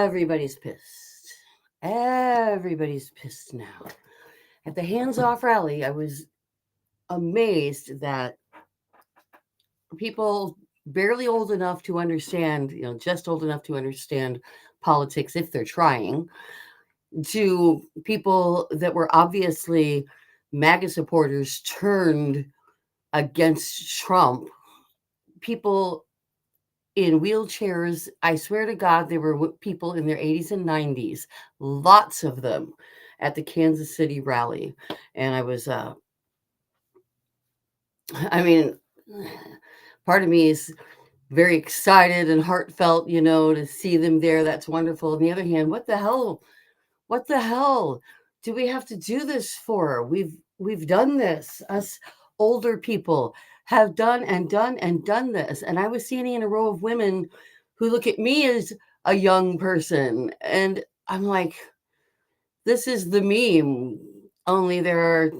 Everybody's pissed. Everybody's pissed now. At the hands off rally, I was amazed that people barely old enough to understand, just old enough to understand politics if they're trying, to people that were obviously MAGA supporters turned against Trump, people in wheelchairs. I swear to God, there were people in their 80s and 90s, lots of them at the Kansas City rally. And I was, I mean, part of me is very excited and heartfelt, to see them there. That's wonderful. On the other hand, what the hell? What the hell do we have to do this for? We've done this. Us older people have done and done and done this. And I was standing in a row of women who look at me as a young person. And I'm like, this is the meme. Only there are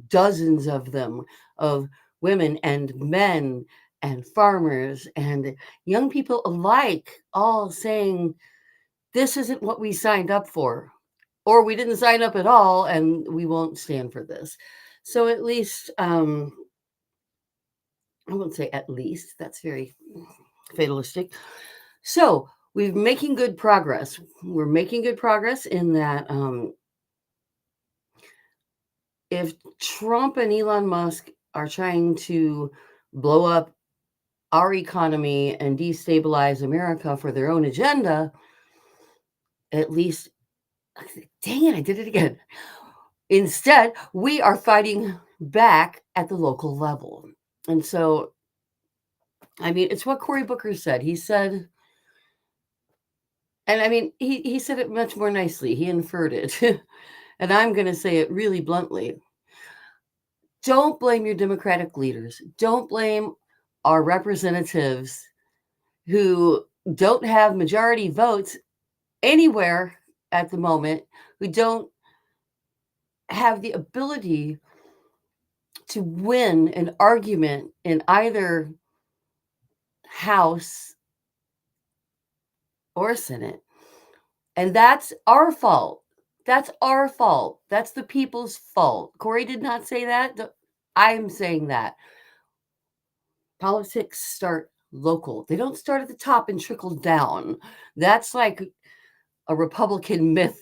dozens of them, of women and men and farmers and young people alike, all saying, this isn't what we signed up for, or we didn't sign up at all and we won't stand for this. So at least, I won't say at least, that's very fatalistic. So we're making good progress. We're making good progress in that if Trump and Elon Musk are trying to blow up our economy and destabilize America for their own agenda, at least, dang it, I did it again. Instead, we are fighting back at the local level. And so, I mean, it's what Cory Booker said. He said, and I mean, he said it much more nicely. He inferred it. And I'm going to say it really bluntly. Don't blame your Democratic leaders. Don't blame our representatives who don't have majority votes anywhere at the moment, who don't have the ability to win an argument in either House or Senate. And that's our fault. That's our fault. That's the people's fault. Cory did not say that. I'm saying that. Politics start local. They don't start at the top and trickle down. That's like a Republican myth.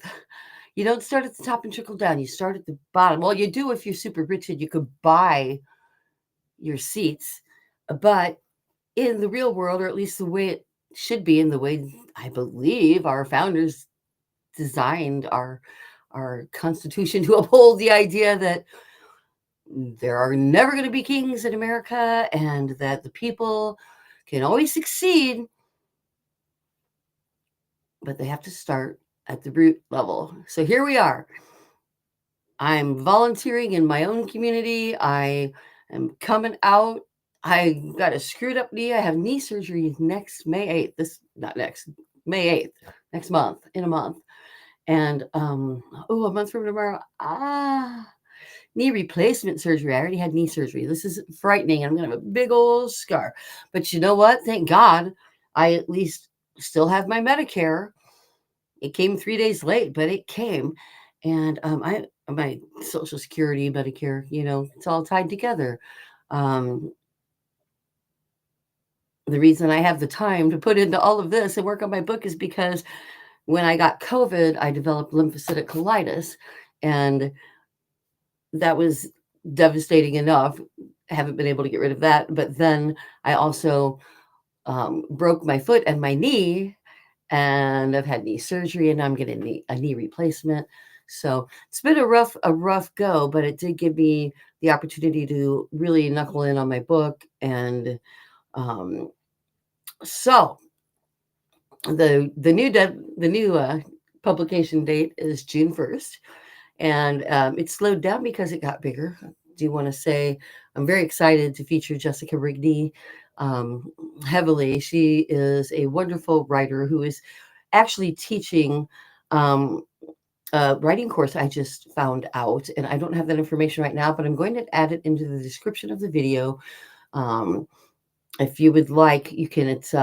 You don't start at the top and trickle down. You start at the bottom. Well, you do if you're super rich and you could buy your seats. But in the real world, or at least the way it should be, in the way I believe our founders designed our Constitution to uphold the idea that there are never going to be kings in America and that the people can always succeed, but they have to start at the root level. So here we are. I'm volunteering in my own community. I am coming out. I got a screwed up knee. I have knee surgery next May 8th. May 8th, next month, in a month. And a month from tomorrow, knee replacement surgery. I already had knee surgery. This is frightening. I'm gonna have a big old scar. But you know what? Thank God I at least still have my Medicare. It came 3 days late, but it came. And my Social Security, Medicare, it's all tied together. The reason I have the time to put into all of this and work on my book is because when I got COVID, I developed lymphocytic colitis, and that was devastating enough. I haven't been able to get rid of that. But then I also broke my foot and my knee, and I've had knee surgery, and I'm getting a knee replacement. So it's been a rough go, but it did give me the opportunity to really knuckle in on my book. And so the new publication date is June 1st, and it slowed down because it got bigger. I do want to say I'm very excited to feature Jessica Rigney heavily. She is a wonderful writer who is actually teaching a writing course I just found out, and I don't have that information right now, but I'm going to add it into the description of the video. If you would like, you can, it's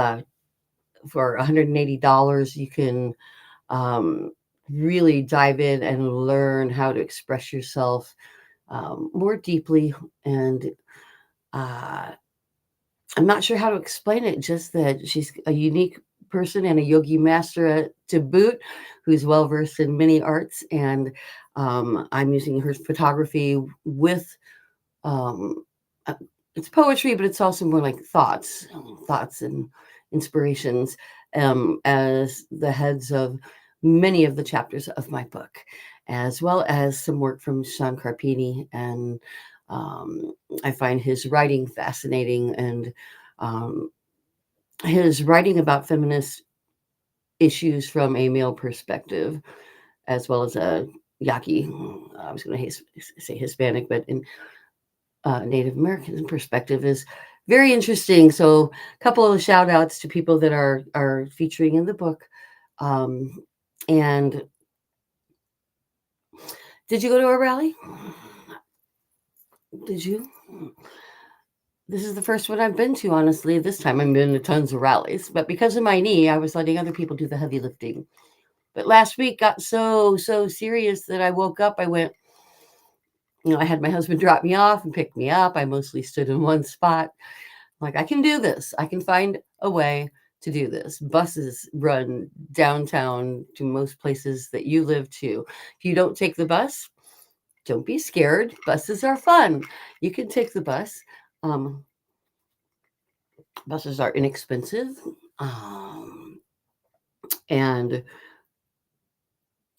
for $180, you can um, really dive in and learn how to express yourself more deeply. And uh, I'm not sure how to explain it, just that she's a unique person and a yogi master to boot, who's well versed in many arts. And I'm using her photography with um, uh, it's poetry, but it's also more like thoughts and inspirations as the heads of many of the chapters of my book, as well as some work from Sean Carpini. And um, I find his writing fascinating, and um, his writing about feminist issues from a male perspective, as well as a Yaqui, I was going to say Hispanic, but in Native American perspective is very interesting. So a couple of shout outs to people that are featuring in the book. Um, and did you go to a rally? Did you? This is the first one I've been to, honestly. This time I've been to tons of rallies, but because of my knee, I was letting other people do the heavy lifting. But last week got so serious that I woke up. I went, I had my husband drop me off and pick me up. I mostly stood in one spot. Like, I can do this. I can find a way to do this. Buses run downtown to most places that you live to. If you don't take the bus, don't be scared. Buses are fun. You can take the bus. Um, Buses are inexpensive. Um, and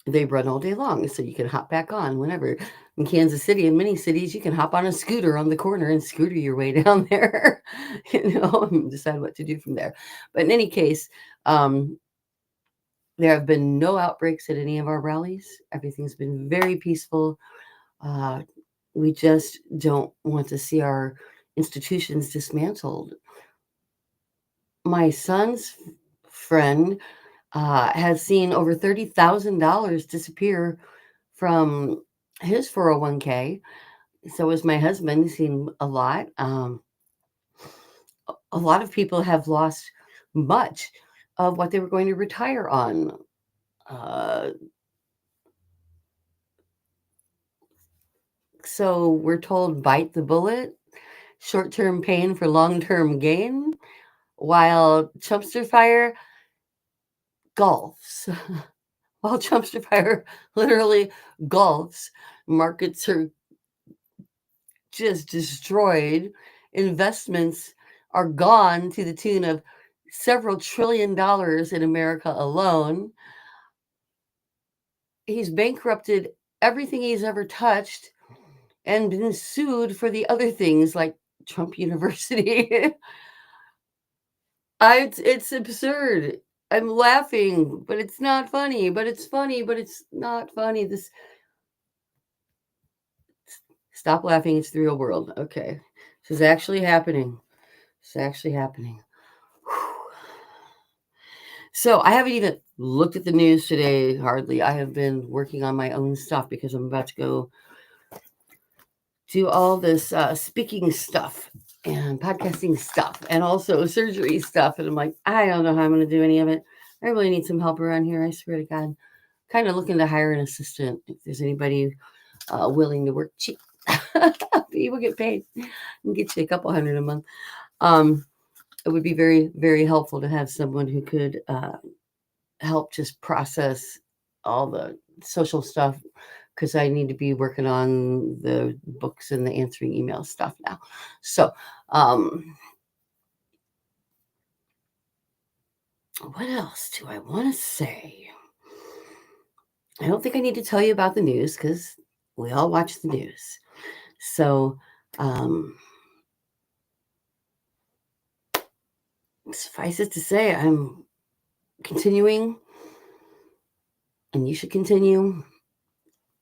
they run all day long, so you can hop back on whenever. In Kansas City and many cities, you can hop on a scooter on the corner and scooter your way down there, and decide what to do from there. But in any case, um, there have been no outbreaks at any of our rallies. Everything's been very peaceful. Uh, we just don't want to see our institutions dismantled. My son's friend has seen over $30,000 disappear from his 401k. So has my husband, seen a lot. A lot of people have lost much of what they were going to retire on. Uh, so we're told bite the bullet, short term pain for long term gain, while Trumpster Fire golfs. While Trumpster Fire literally golfs, markets are just destroyed. Investments are gone to the tune of several $1 trillion in America alone. He's bankrupted everything he's ever touched and been sued for the other things like Trump University. It's absurd. I'm laughing, but it's not funny. But it's funny, but it's not funny. This Stop laughing. It's the real world. Okay, this is actually happening. It's actually happening. So I haven't even looked at the news today, hardly. I have been working on my own stuff because I'm about to go do all this speaking stuff and podcasting stuff and also surgery stuff. And I'm like, I don't know how I'm going to do any of it. I really need some help around here. I swear to God. Kind of looking to hire an assistant if there's anybody willing to work cheap. People get paid and get you a couple hundred a month. It would be very, very helpful to have someone who could help just process all the social stuff, because I need to be working on the books and the answering email stuff now. So, what else do I want to say? I don't think I need to tell you about the news because we all watch the news. So, suffice it to say, I'm continuing, and you should continue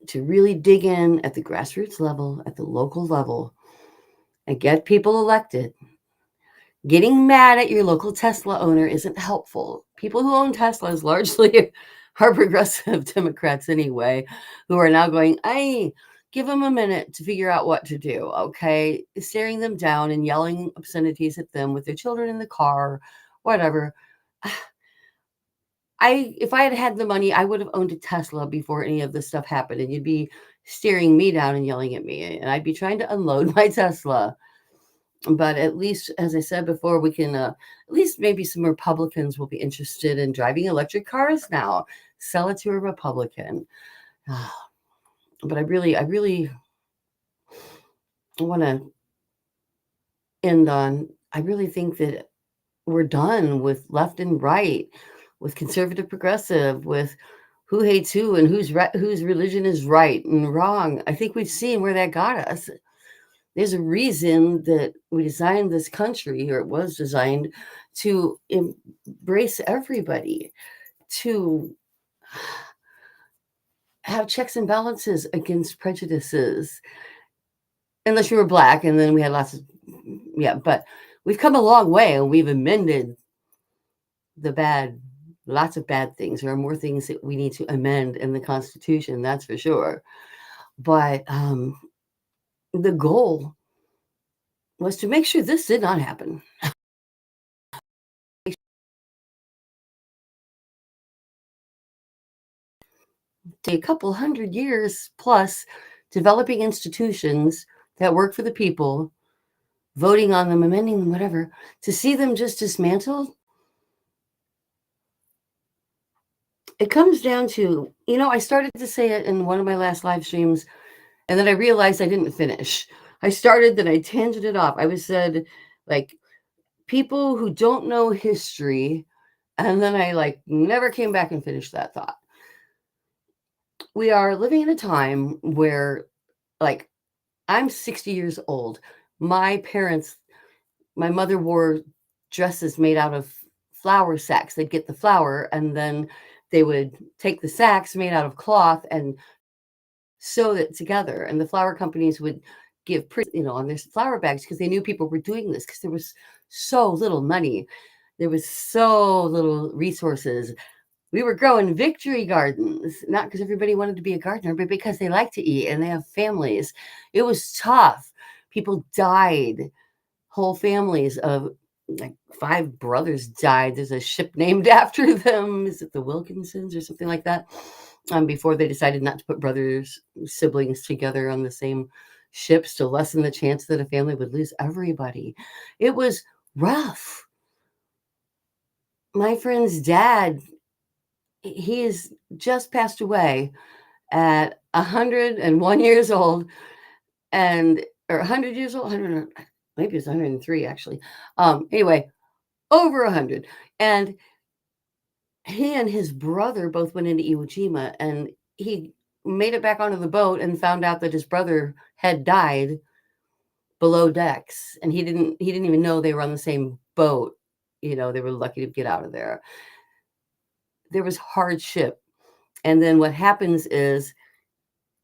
to really dig in at the grassroots level, at the local level, and get people elected. Getting mad at your local Tesla owner isn't helpful. People who own Teslas largely are progressive Democrats anyway, who are now going, hey, give them a minute to figure out what to do, okay? Staring them down and yelling obscenities at them with their children in the car, whatever. if I had had the money, I would have owned a Tesla before any of this stuff happened, and you'd be staring me down and yelling at me, and I'd be trying to unload my Tesla. But at least, as I said before, we can at least maybe some Republicans will be interested in driving electric cars now. Sell it to a Republican. But I really want to end on, I really think that we're done with left and right, with conservative progressive, with who hates who and whose religion is right and wrong. I think we've seen where that got us. There's a reason that we designed this country, or it was designed to embrace everybody, to have checks and balances against prejudices, unless you were Black, and then we had lots of, yeah, but we've come a long way, and we've amended lots of bad things. There are more things that we need to amend in the Constitution, that's for sure. But the goal was to make sure this did not happen. A couple hundred years plus developing institutions that work for the people, voting on them, amending them, whatever, to see them just dismantled. It comes down to, I started to say it in one of my last live streams, and then I realized I didn't finish. I started, then I tangented off. I said, like, people who don't know history, and then I never came back and finished that thought. We are living in a time where, like, I'm 60 years old. My mother wore dresses made out of flour sacks. They'd get the flour, and then they would take the sacks made out of cloth and sew it together. And the flour companies would give on their flour bags, because they knew people were doing this, because there was so little money. There was so little resources. We were growing victory gardens, not because everybody wanted to be a gardener, but because they like to eat and they have families. It was tough. People died. Whole families of 5 brothers died. There's a ship named after them. Is it the Wilkinsons or something like that? Before they decided not to put siblings together on the same ships to lessen the chance that a family would lose everybody. It was rough. My friend's dad, he has just passed away at 101 years old, or 100 years old, 100, maybe it's 103 actually. Anyway, over 100. And he and his brother both went into Iwo Jima, and he made it back onto the boat and found out that his brother had died below decks, and he didn't even know they were on the same boat. They were lucky to get out of there. There was hardship. And then what happens is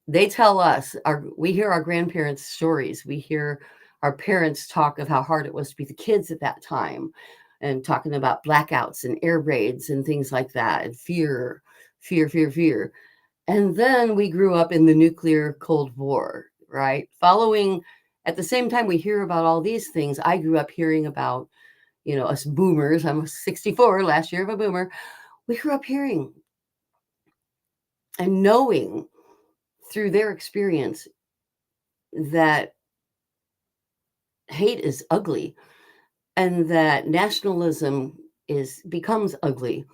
they tell us, we hear our grandparents' stories. We hear our parents talk of how hard it was to be the kids at that time, and talking about blackouts and air raids and things like that, and fear. And then we grew up in the nuclear Cold War, right? Following, at the same time we hear about all these things, I grew up hearing about, us boomers. I'm 64, last year of a boomer. We grew up hearing and knowing through their experience that hate is ugly, and that nationalism becomes ugly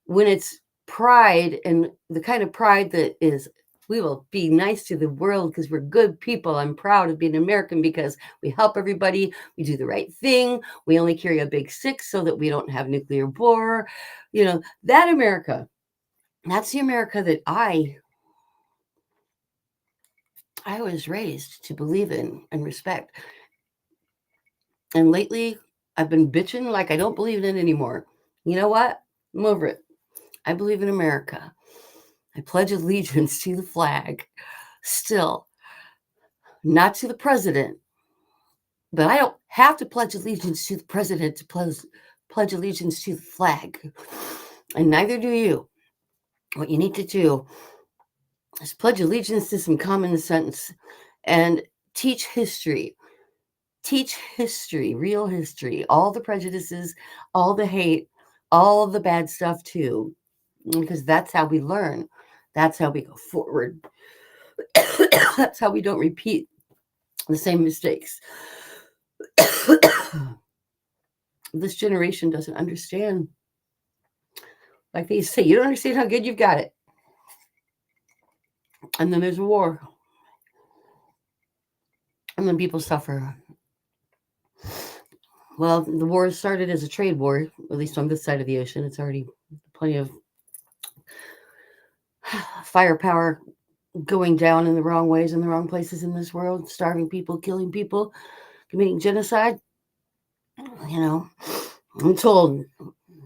when it's pride, and the kind of pride that is, we will be nice to the world because we're good people. I'm proud of being American because we help everybody. We do the right thing. We only carry a big 6 so that we don't have nuclear war. That America, that's the America that I was raised to believe in and respect. And lately, I've been bitching like I don't believe in it anymore. You know what? I'm over it. I believe in America. I pledge allegiance to the flag. Still, not to the president. But I don't have to pledge allegiance to the president to pledge allegiance to the flag. And neither do you. What you need to do is pledge allegiance to some common sense and teach history. Teach history, real history, all the prejudices, all the hate, all the bad stuff too. because that's how we learn. That's how we go forward. That's how we don't repeat the same mistakes. This generation doesn't understand. Like they say, you don't understand how good you've got it. And then there's a war. And then people suffer. Well, the war started as a trade war, at least on this side of the ocean. It's already plenty of firepower going down in the wrong ways, in the wrong places in this world, starving people, killing people, committing genocide. You know, I'm told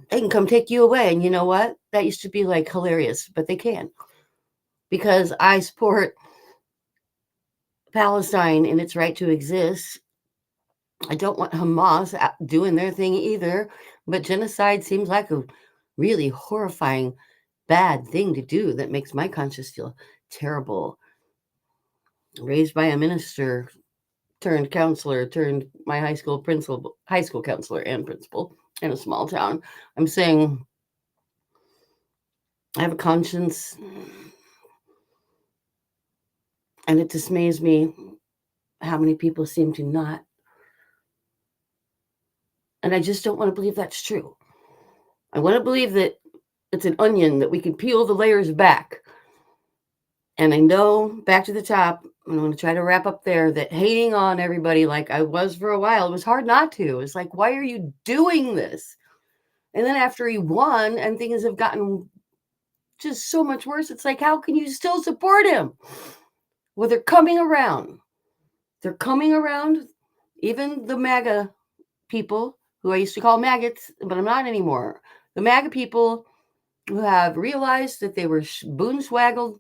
they can come take you away. And you know what? That used to be like hilarious, but they can. Because I support Palestine and its right to exist. I don't want Hamas doing their thing either, but genocide seems like a really horrifying, bad thing to do that makes my conscience feel terrible. Raised by a minister turned counselor, turned my high school counselor and principal in a small town. I'm saying I have a conscience, and it dismays me how many people seem to not. And I just don't want to believe that's true. I want to believe that it's an onion that we can peel the layers back. And I know back to the top, I'm going to try to wrap up there, that hating on everybody like I was for a while, it was hard not to. It's like, why are you doing this? And then after he won and things have gotten just so much worse, it's like, how can you still support him? Well, they're coming around. They're coming around. Even the MAGA people, who I used to call maggots, but I'm not anymore. The MAGA people who have realized that they were boonswaggled.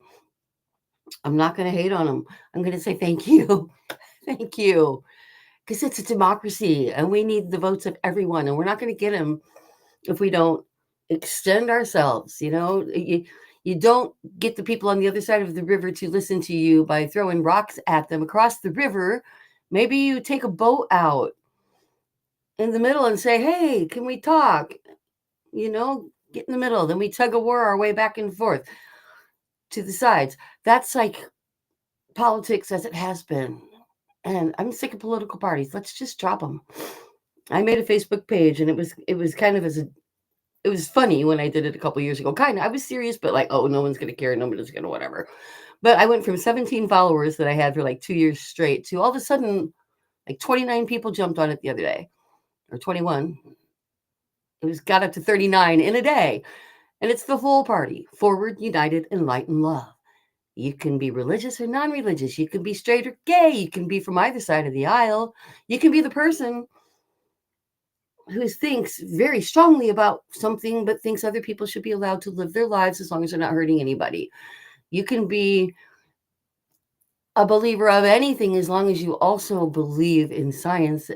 I'm not going to hate on them. I'm going to say thank you. Thank you. Because it's a democracy and we need the votes of everyone. And we're not going to get them if we don't extend ourselves. You don't get the people on the other side of the river to listen to you by throwing rocks at them across the river. Maybe you take a boat out in the middle and say, hey, can we talk? Get in the middle. Then we tug of war our way back and forth to the sides. That's like politics as it has been. And I'm sick of political parties. Let's just drop them. I made a Facebook page, and it was kind of it was funny when I did it a couple years ago. Kind of, I was serious, but like, oh, no one's gonna care, nobody's gonna whatever. But I went from 17 followers that I had for like 2 years straight to all of a sudden, like 29 people jumped on it the other day, or 21. Got up to 39 in a day, and it's the whole party: forward, united, and light and love. You can be religious or non-religious. You can be straight or gay. You can be from either side of the aisle. You can be the person who thinks very strongly about something, but thinks other people should be allowed to live their lives as long as they're not hurting anybody. You can be a believer of anything as long as you also believe in science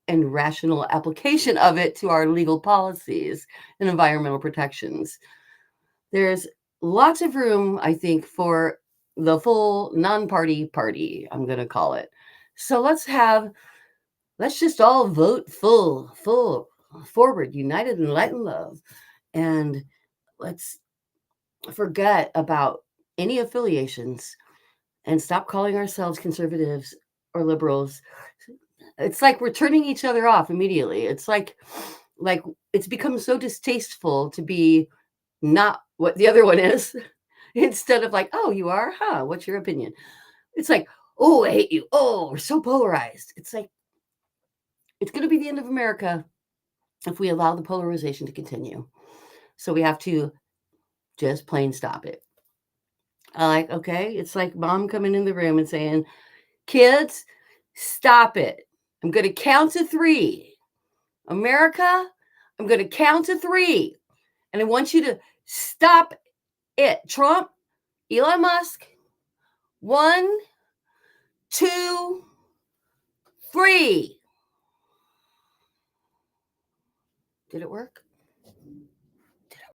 and rational application of it to our legal policies and environmental protections. There's lots of room, I think, for the full non-party party, I'm going to call it. So let's just all vote full, forward, united, and light and love. And let's forget about any affiliations and stop calling ourselves conservatives or liberals. It's like we're turning each other off immediately. It's like it's become so distasteful to be not what the other one is. Instead of like, oh, you are? Huh? What's your opinion? It's like, oh, I hate you. Oh, we're so polarized. It's like, it's going to be the end of America if we allow the polarization to continue. So we have to just plain stop it. Okay, it's like mom coming in the room and saying, kids, stop it. I'm going to count to 3. America, I'm going to count to 3. And I want you to stop it. Trump, Elon Musk, 1, 2, 3. Did it work?